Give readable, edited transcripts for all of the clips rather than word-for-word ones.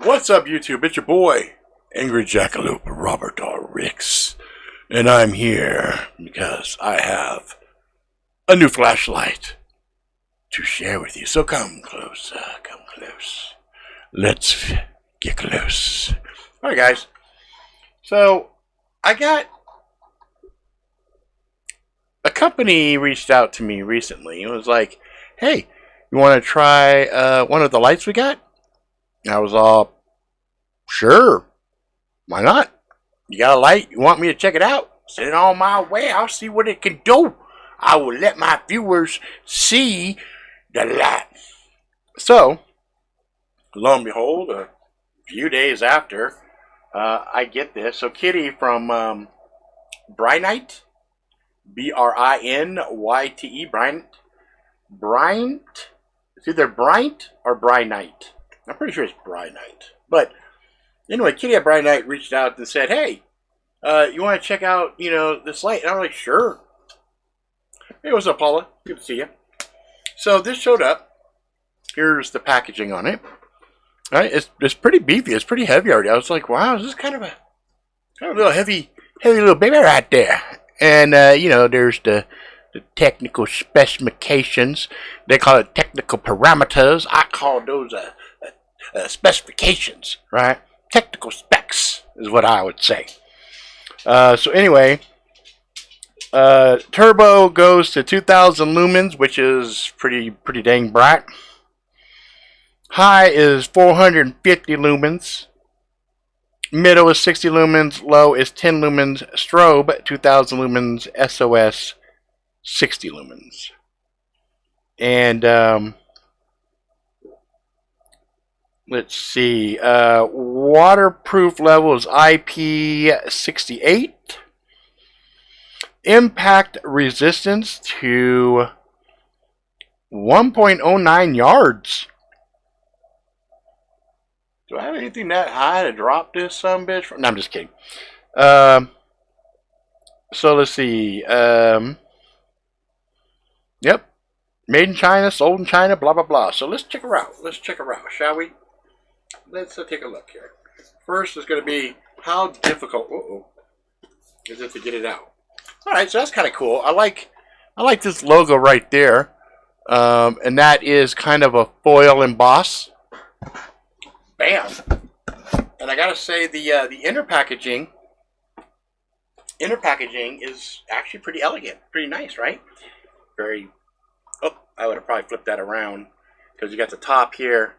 What's up, YouTube? It's your boy, angryjackalope Robert R. Ricks, and I'm here because I have a new flashlight to share with you. So come close, come close. Let's get close. All right, guys. So I got a company reached out to me recently. It was like, "Hey, you want to try one of the lights we got?" And I was all, "Sure, why not? You got a light? You want me to check it out? Send it on my way. I'll see what it can do. I will let my viewers see the light." So, lo and behold, a few days after, I get this. So Kitty from BRINYTE, BRINYTE, BRINYTE. It's either BRINYTE or BRINYTE. I'm pretty sure it's BRINYTE. But anyway, Kitty at BRINYTE reached out and said, "Hey, you want to check out, this light?" And I'm like, "Sure." Hey, what's up, Paula? Good to see you. So this showed up. Here's the packaging on it. All right, it's pretty beefy. It's pretty heavy already. I was like, "Wow, this is kind of a little heavy little baby right there." And there's the technical specifications. They call it technical parameters. I call those specifications, right? Technical specs is what I would say. So anyway, turbo goes to 2,000 lumens, which is pretty dang bright. High is 450 lumens. Middle is 60 lumens. Low is 10 lumens. Strobe 2,000 lumens. SOS 60 lumens. And let's see. Waterproof level is IP68. Impact resistance to 1.09 yards. Do I have anything that high to drop this sumbitch from? No, I'm just kidding. So let's see. Yep. Made in China, sold in China, blah, blah, blah. So let's check her out. Let's check her out, shall we? Let's take a look here. First is going to be how difficult is it to get it out. All right, so that's kind of cool. I like this logo right there. And that is kind of a foil emboss. Bam! And I gotta say the inner packaging is actually pretty elegant, pretty nice, right? Very. Oh, I would have probably flipped that around because you got the top here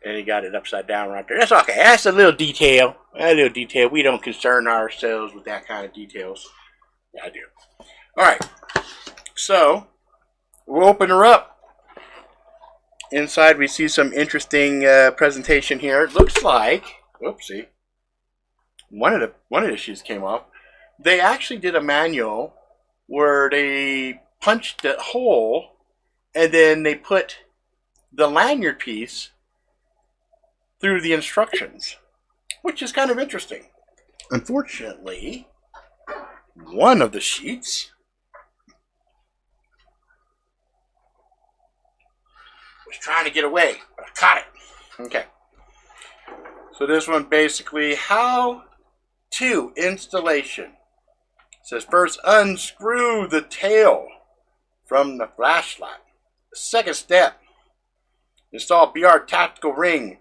and you got it upside down right there. That's okay. That's a little detail. A little detail. We don't concern ourselves with that kind of details. Yeah, I do. All right. So we'll open her up. Inside we see some interesting presentation here. It looks like, whoopsie, one of the sheets came off. They actually did a manual where they punched the hole and then they put the lanyard piece through the instructions, which is kind of interesting. Unfortunately, one of the sheets was trying to get away, but I caught it. Okay. So this one basically, how to installation. It says first unscrew the tail from the flashlight. Second step, install BR tactical ring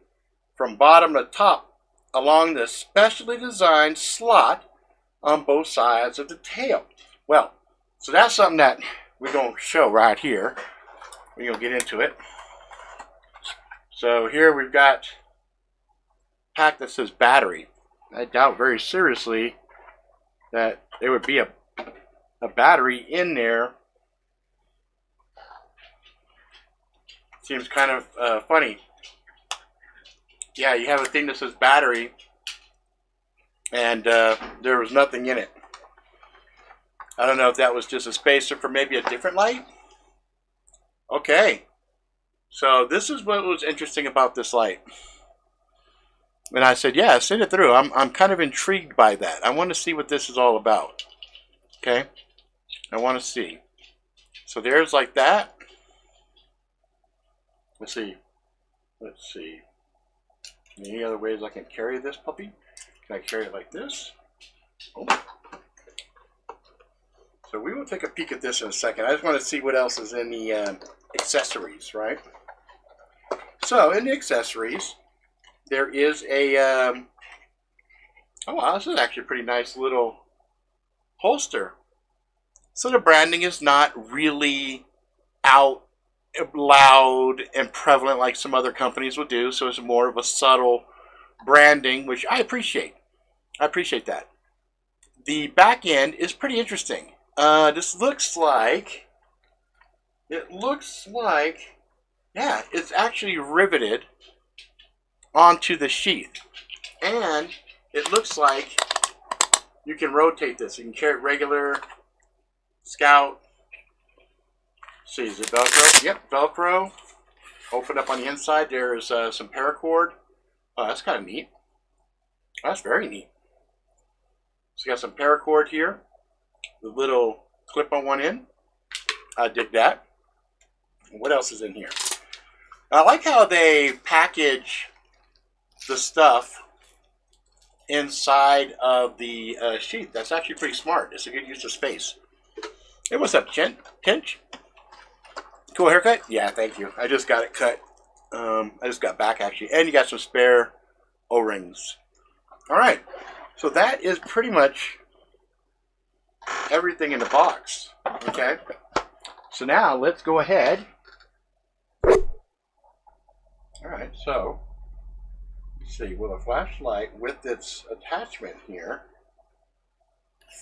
from bottom to top along the specially designed slot on both sides of the tail. Well, so that's something that we're going to show right here. We're going to get into it. So here we've got a pack that says battery. I doubt very seriously that there would be a battery in there. Seems kind of funny. Yeah, you have a thing that says battery and there was nothing in it. I don't know if that was just a spacer for maybe a different light. Okay. So this is what was interesting about this light. And I said, yeah, send it through. I'm kind of intrigued by that. I want to see what this is all about. Okay? I want to see. So there's like that. Let's see. Any other ways I can carry this puppy? Can I carry it like this? Oh. So we will take a peek at this in a second. I just want to see what else is in the accessories, right? So in the accessories, there is a, oh wow, this is actually a pretty nice little holster. So the branding is not really out loud and prevalent like some other companies would do. So it's more of a subtle branding, which I appreciate. I appreciate that. The back end is pretty interesting. This looks like, yeah, it's actually riveted onto the sheath. And it looks like you can rotate this. You can carry it regular, Scout. See, is it Velcro? Yep, Velcro. Open up on the inside. There's some paracord. Oh, that's kind of neat. That's very neat. So you got some paracord here. The little clip on one end. I dig that. What else is in here? I like how they package the stuff inside of the sheath. That's actually pretty smart. It's a good use of space. Hey, what's up, Tinch? Cool haircut? Yeah, thank you. I just got it cut. I just got back, actually. And you got some spare O-rings. All right. So that is pretty much everything in the box. Okay. So now let's go ahead. All right. So let's see. Will a flashlight with its attachment here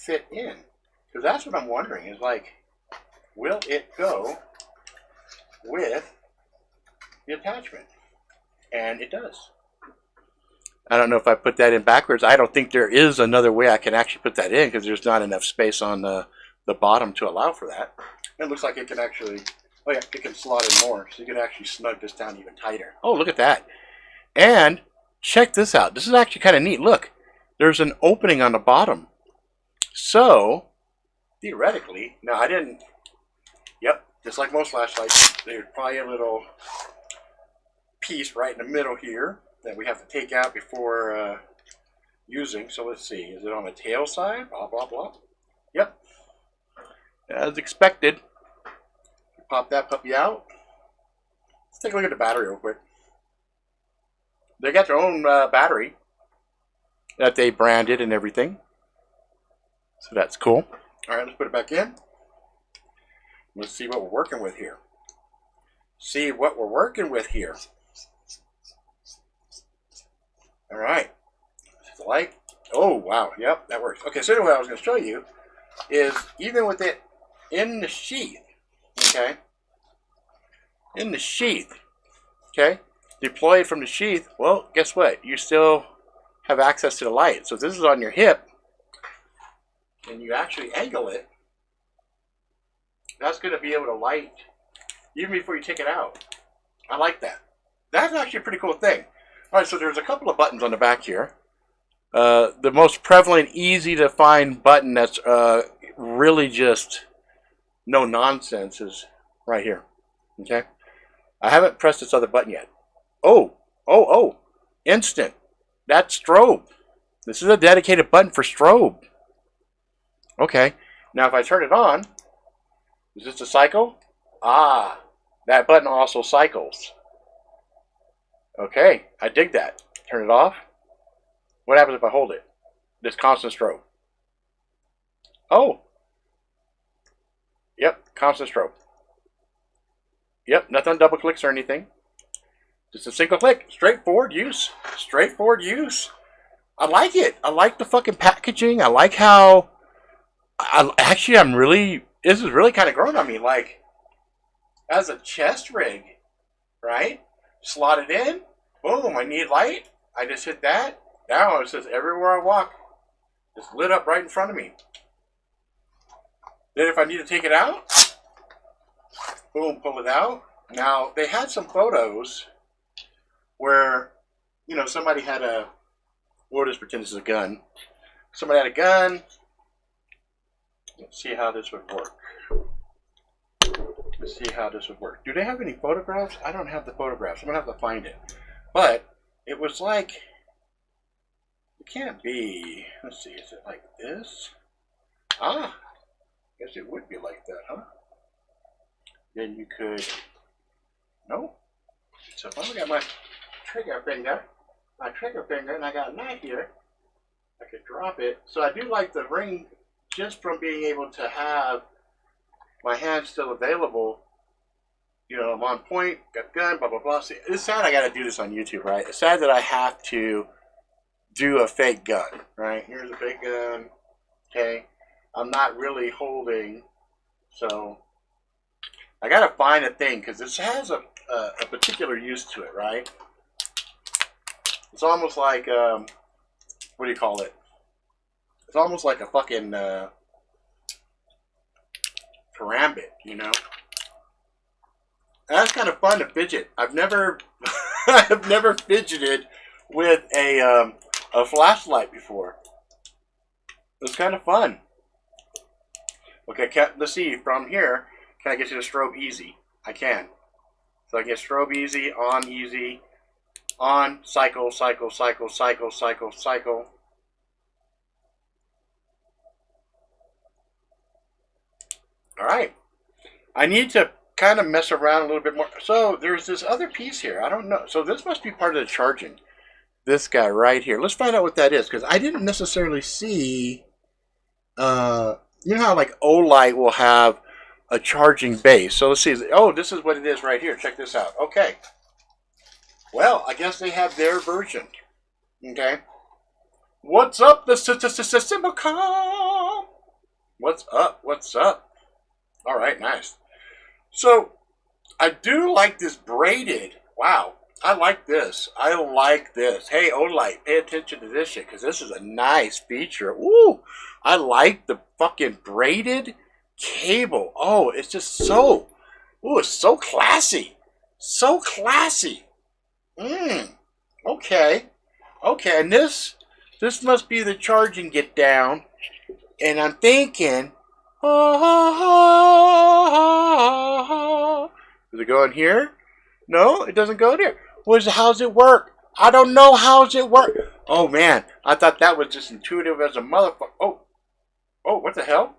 fit in? Because that's what I'm wondering. Is like, will it go with the attachment? And it does. I don't know if I put that in backwards. I don't think there is another way I can actually put that in because there's not enough space on the bottom to allow for that. It looks like it can actually, oh yeah, it can slot in more. So you can actually snug this down even tighter. Oh, look at that. And check this out. This is actually kind of neat. Look, there's an opening on the bottom. So, theoretically, now I didn't, yep, just like most flashlights, there's probably a little piece right in the middle here that we have to take out before using. So let's see, is it on the tail side? Blah, blah, blah. Yep. As expected. Pop that puppy out. Let's take a look at the battery real quick. They got their own battery that they branded and everything. So that's cool. All right, let's put it back in. Let's see what we're working with here. See what we're working with here. All right. The light. Oh, wow. Yep, that works. Okay, so anyway, what I was going to show you is even with it in the sheath, okay, in the sheath, okay, deployed from the sheath, well, guess what? You still have access to the light. So if this is on your hip and you actually angle it, that's going to be able to light even before you take it out. I like that. That's actually a pretty cool thing. All right, so there's a couple of buttons on the back here. The most prevalent, easy to find button that's really just no nonsense is right here. Okay, I haven't pressed this other button yet. Oh, instant. That's strobe. This is a dedicated button for strobe. Okay, now if I turn it on, is this a cycle? Ah, that button also cycles. Okay, I dig that. Turn it off. What happens if I hold it? This constant strobe. Oh. Yep, constant strobe. Yep, nothing double clicks or anything. Just a single click. Straightforward use. Straightforward use. I like it. I like the fucking packaging. I like how... I'm really... This is really kind of growing on me. Like, as a chest rig, right? Slot it in. Boom, I need light. I just hit that. Now it says everywhere I walk. It's lit up right in front of me. Then if I need to take it out, boom, pull it out. Now, they had some photos where, you know, somebody had a, we'll just pretend this is a gun. Somebody had a gun. Let's see how this would work. Let's see how this would work. Do they have any photographs? I don't have the photographs. I'm going to have to find it. But it was like, it can't be, let's see, is it like this? Ah, guess it would be like that, huh? Then you could, no. So if I got my trigger finger, and I got a knife here, I could drop it. So I do like the ring just from being able to have my hand still available. You know, I'm on point, got gun, blah, blah, blah. See, it's sad I got to do this on YouTube, right? It's sad that I have to do a fake gun, right? Here's a fake gun, okay? I'm not really holding, so I got to find a thing because this has a particular use to it, right? It's almost like, what do you call it? It's almost like a fucking karambit, you know? And that's kind of fun to fidget. I've never, I've never fidgeted with a flashlight before. It's kind of fun. Okay, let's see. From here, can I get to the strobe easy? I can. So I get strobe easy, on, cycle, cycle, cycle, cycle, cycle, cycle. All right. I need to kind of mess around a little bit more. So there's this other piece here. I don't know. So this must be part of the charging. This guy right here. Let's find out what that is because I didn't necessarily see. You know how like Olight will have a charging base. So let's see. Oh, this is what it is right here. Check this out. Okay. Well, I guess they have their version. Okay. What's up, the Simicom? What's up? What's up? All right, nice. So, I do like this braided. Wow, I like this. I like this. Hey, Olight, pay attention to this shit because this is a nice feature. Ooh, I like the fucking braided cable. Oh, it's just so, ooh, it's so classy. So classy. Okay. Okay, and this must be the charging get down. And I'm thinking, does it go in here? No, it doesn't go there. How's it work? I don't know how's it work. Oh man, I thought that was just intuitive as a motherfucker. Oh, what the hell?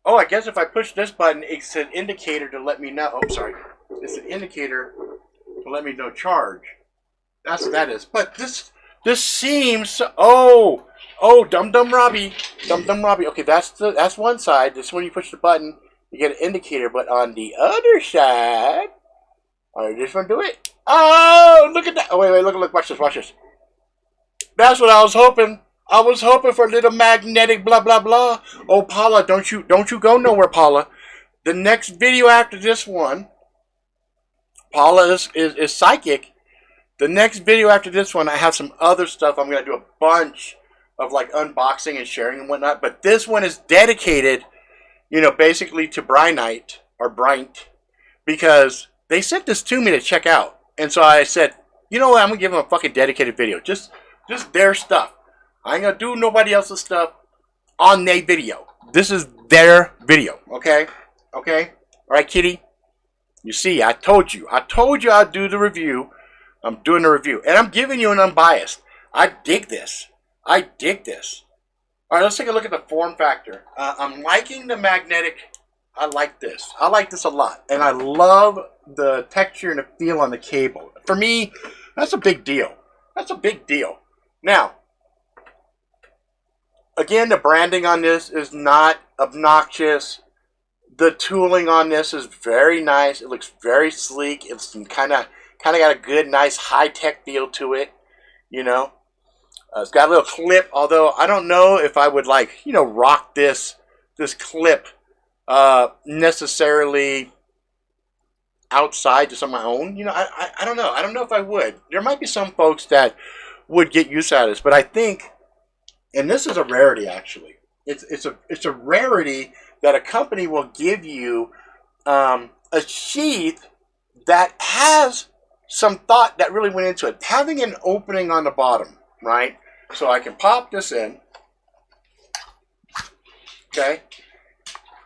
Oh, I guess if I push this button, it's an indicator to let me know. Oh, sorry. It's an indicator to let me know charge. That's what that is. But this seems, oh, Dum Dum Robbie. Okay, that's one side. This is when you push the button, you get an indicator. But on the other side, all right, this one do it. Oh, look at that. Oh, wait, look, watch this. That's what I was hoping. I was hoping for a little magnetic blah, blah, blah. Oh, Paula, don't you go nowhere, Paula. The next video after this one, Paula is psychic. The next video after this one, I have some other stuff. I'm going to do a bunch of like unboxing and sharing and whatnot. But this one is dedicated, you know, basically to BRINYTE or BRINYTE because they sent this to me to check out. And so I said, you know what? I'm going to give them a fucking dedicated video. Just their stuff. I ain't going to do nobody else's stuff on their video. This is their video. Okay? Okay? All right, kitty? You see, I told you I'd do the review. I'm doing the review. And I'm giving you an unbiased. I dig this. All right, let's take a look at the form factor. I'm liking the magnetic. I like this. I like this a lot. And I love the texture and the feel on the cable. For me, that's a big deal. Now, again, the branding on this is not obnoxious. The tooling on this is very nice. It looks very sleek. It's kind of got a good, nice, high-tech feel to it, you know. It's got a little clip, although I don't know if I would, like, you know, rock this clip necessarily outside just on my own. You know, I don't know. I don't know if I would. There might be some folks that would get use out of this, but I think, and this is a rarity, actually. It's a rarity that a company will give you a sheath that has some thought that really went into it. Having an opening on the bottom, right? So I can pop this in. Okay.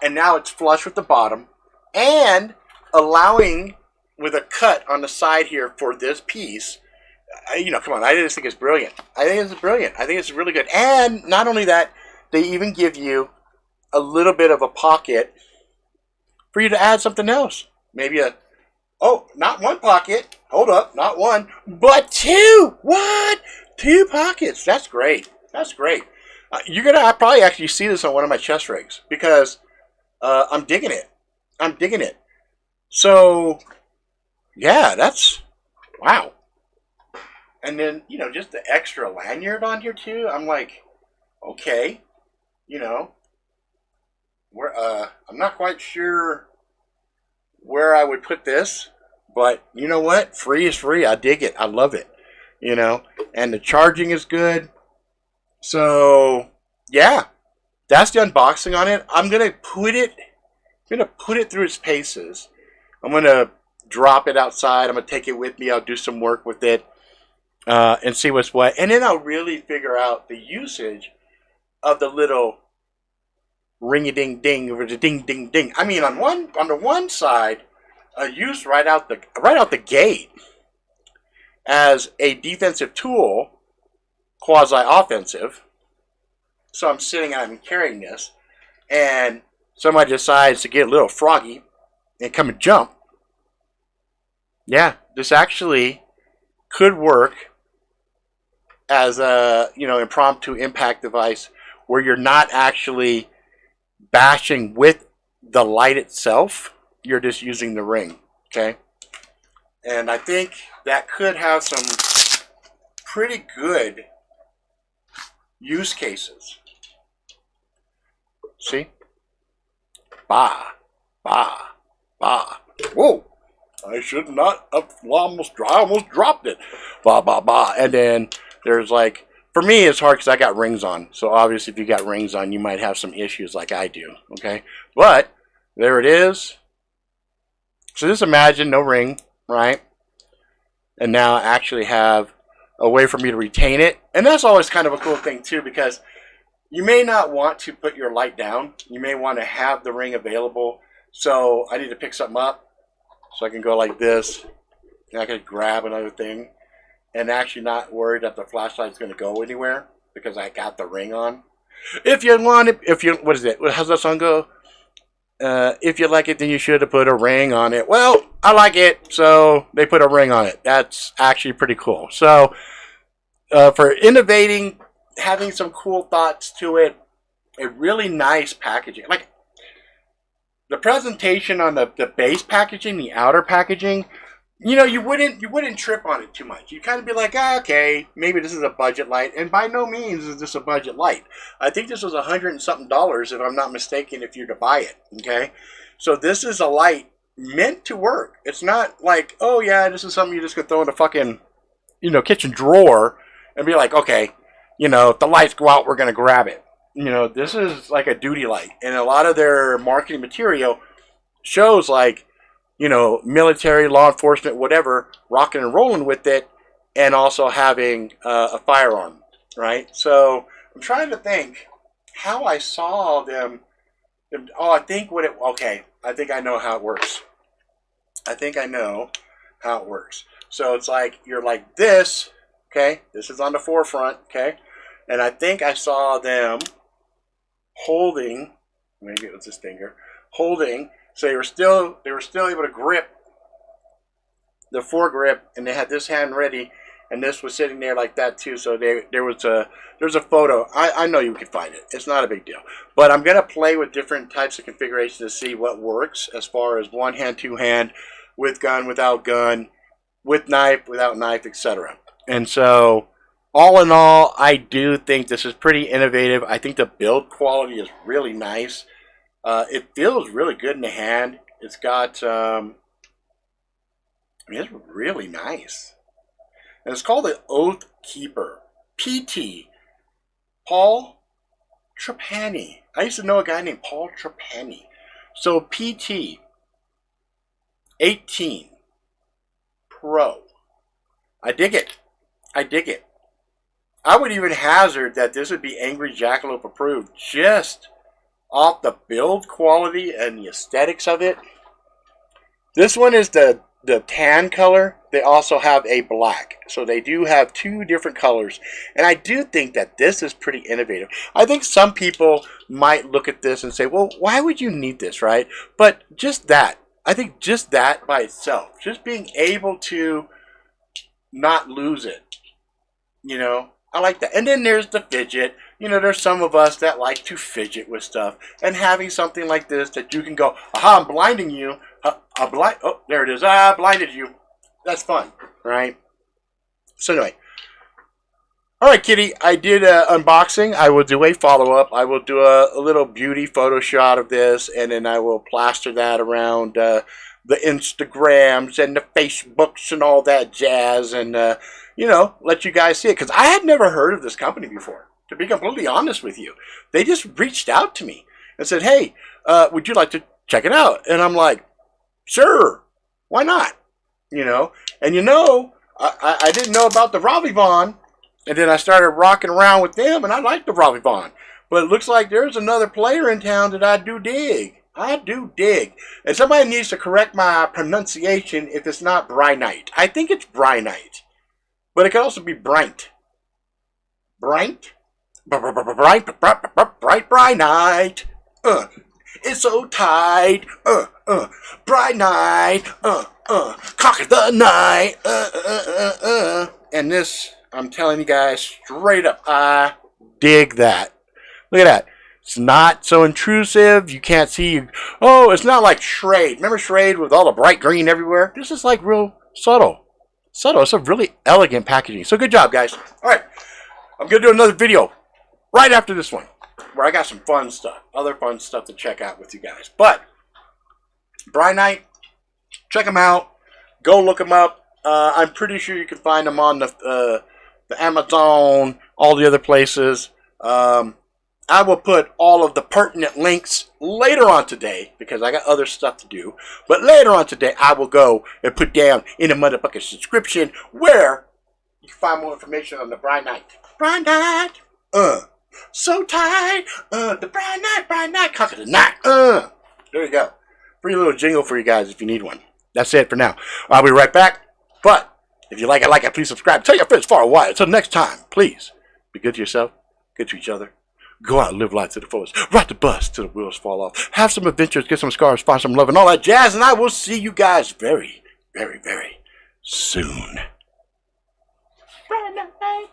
And now it's flush with the bottom. And allowing with a cut on the side here for this piece. You know, come on, I just think it's brilliant. I think it's brilliant. I think it's really good. And not only that, they even give you a little bit of a pocket for you to add something else. Maybe a, oh, not one pocket. Hold up, not one, but two. What? 2 pockets. That's great. That's great. I'll probably actually see this on one of my chest rigs because I'm digging it. I'm digging it. So, yeah, that's, wow. And then, you know, just the extra lanyard on here too. I'm like, okay, you know, I'm not quite sure where I would put this, but you know what? Free is free. I dig it. I love it, you know, and the charging is good. So, yeah, that's the unboxing on it. I'm going to put it through its paces. I'm going to drop it outside. I'm going to take it with me. I'll do some work with it. And see what's what, and then I'll really figure out the usage of the little ring-a-ding-ding or the ding-ding-ding. I mean, on the one side, used right out the gate as a defensive tool, quasi-offensive. So I'm sitting and I'm carrying this, and somebody decides to get a little froggy and come and jump. Yeah, this actually could work as a, you know, impromptu impact device where you're not actually bashing with the light itself. You're just using the ring, okay? And I think that could have some pretty good use cases. See? Bah, bah, bah. Whoa! I should not have I almost dropped it. Bah, bah, bah. And then there's like, for me, it's hard because I got rings on. So obviously, if you got rings on, you might have some issues like I do. Okay, but there it is. So just imagine no ring, right? And now I actually have a way for me to retain it, and that's always kind of a cool thing too, because you may not want to put your light down. You may want to have the ring available. So I need to pick something up, so I can go like this, and I can grab another thing. And actually not worried that the flashlight's going to go anywhere because I got the ring on. If you want it, what is it? How's that song go? If you like it, then you should have put a ring on it. Well, I like it, so they put a ring on it. That's actually pretty cool. So, for innovating, having some cool thoughts to it, a really nice packaging. Like, the presentation on the base packaging, the outer packaging, you know, you wouldn't trip on it too much. You'd kind of be like, okay, maybe this is a budget light, and by no means is this a budget light. I think this was $100 and something, if I'm not mistaken, if you're to buy it. Okay, so this is a light meant to work. It's not like, oh yeah, this is something you just could throw in a fucking, you know, kitchen drawer and be like, okay, you know, if the lights go out, we're gonna grab it. You know, this is like a duty light, and a lot of their marketing material shows like, you know, military, law enforcement, whatever, rocking and rolling with it, and also having a firearm, right? So I'm trying to think how I saw them. Oh, I think I think I know how it works. I think I know how it works. So it's like, you're like this, okay? This is on the forefront, okay? And I think I saw them holding, maybe it was this finger, holding. So they were still able to grip the foregrip, and they had this hand ready, and this was sitting there like that too. So there's a photo. I know you can find it. It's not a big deal. But I'm gonna play with different types of configurations to see what works as far as one hand, two hand, with gun, without gun, with knife, without knife, etc. And so, all in all, I do think this is pretty innovative. I think the build quality is really nice. It feels really good in the hand. It's got, it's really nice. And it's called the Oath Keeper. PT. Paul Trapani. I used to know a guy named Paul Trapani. So PT 18 Pro. I dig it. I dig it. I would even hazard that this would be Angry Jackalope approved, just off the build quality and the aesthetics of it. This one is the the tan color, they also have a black. So they do have two different colors. And I do think that this is pretty innovative. I think some people might look at this and say, well, why would you need this, right? But just that, I think just that by itself, just being able to not lose it, you know, I like that. And then there's the fidget. You know, there's some of us that like to fidget with stuff. And having something like this that you can go, aha, I'm blinding you. Oh, there it is. I blinded you. That's fun, right? So anyway. All right, Kitty. I did an unboxing. I will do a follow-up. I will do a little beauty photo shot of this. And then I will plaster that around the Instagrams and the Facebooks and all that jazz. And, you know, let you guys see it. Because I had never heard of this company before. To be completely honest with you. They just reached out to me and said, hey, would you like to check it out? And I'm like, sure, why not? You know, and you know, I didn't know about the Ravivon, and then I started rocking around with them, and I like the Ravivon. But it looks like there's another player in town that I do dig. I do dig. And somebody needs to correct my pronunciation if it's not BRINYTE. I think it's BRINYTE. But it could also be BRINYTE. BRINYTE? BRINYTE. It's so tight. BRINYTE. Conquer the night. And this, I'm telling you guys straight up, I dig that. Look at that. It's not so intrusive. You can't see. Oh, it's not like Schrade. Remember Schrade with all the bright green everywhere? This is like real subtle. Subtle. It's a really elegant packaging. So good job, guys. All right. I'm going to do another video right after this one, where I got some fun stuff, other fun stuff to check out with you guys. But BRINYTE, check them out. Go look them up. I'm pretty sure you can find them on the Amazon, all the other places. I will put all of the pertinent links later on today because I got other stuff to do. But later on today, I will go and put down in the motherfucking subscription where you can find more information on the BRINYTE. BRINYTE, so tight, the BRINYTE, conquer the night, There you go. Free little jingle for you guys if you need one. That's it for now. I'll be right back. But if you like it, please subscribe. Tell your friends far and wide. Until next time, please be good to yourself, good to each other. Go out and live life to the fullest. Ride the bus till the wheels fall off. Have some adventures, get some scars, find some love, and all that jazz. And I will see you guys very, very, very soon. BRINYTE.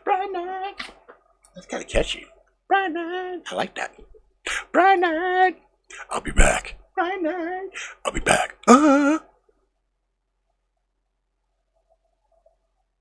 BRINYTE. That's kind of catchy. BRINYTE. I like that. BRINYTE. I'll be back. BRINYTE. I'll be back.